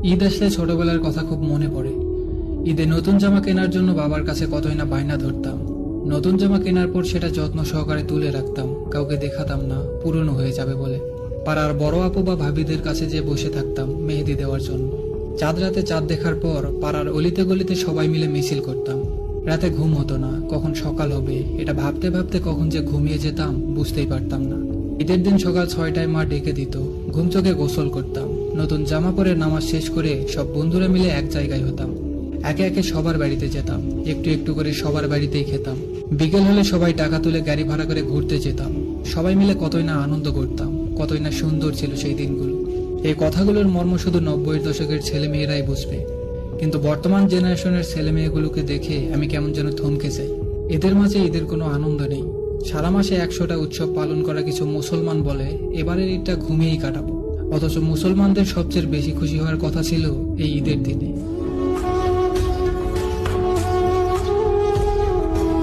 ঈদ আসলে ছোটবেলার কথা খুব মনে পড়ে। ঈদে নতুন জামা কেনার জন্য বাবার কাছে কতই না বায়না ধরতাম। নতুন জামা কেনার পর সেটা যত্ন সহকারে তুলে রাখতাম, কাউকে দেখাতাম না, পুরনো হয়ে যাবে বলে। পাড়ার বড় আপু বা ভাবিদের কাছে যে বসে থাকতাম মেহেদি দেওয়ার জন্য। চাঁদ রাতে চাঁদ দেখার পর পাড়ার অলিতে গলিতে সবাই মিলে মিছিল করতাম। রাতে ঘুম হতো না, কখন সকাল হবে এটা ভাবতে ভাবতে কখন যে ঘুমিয়ে যেতাম বুঝতেই পারতাম না। ঈদের দিন সকাল 6টায় মা ডেকে দিত, ঘুম চোখে গোসল করতাম, নতুন জামা পরে নামাজ শেষ করে সব বন্ধুরা মিলে এক জায়গায় হতাম। একে একে সবার বাড়িতে যেতাম, একটু একটু করে সবার বাড়িতেই খেতাম। বিকেল হলে সবাই টাকা তুলে গাড়ি ভাড়া করে ঘুরতে যেতাম। সবাই মিলে কতই না আনন্দ করতাম, কতই না সুন্দর ছিল সেই দিনগুলো। এই কথাগুলোর মর্ম শুধু 90-এর দশকের ছেলে মেয়েরাই বুঝবে, কিন্তু বর্তমান জেনারেশনের ছেলে মেয়েগুলোকে দেখে আমি কেমন যেন থমকে যাই। এদের মাঝে ঈদের কোনো আনন্দ নেই। সারা মাসে 100টা উৎসব পালন করা কিছু মুসলমান বলে এবারের ঈদটা ঘুমিয়েই কাটাবো, অথচ মুসলমানদের সবচেয়ে বেশি খুশি হওয়ার কথা ছিল এই ঈদের দিনে।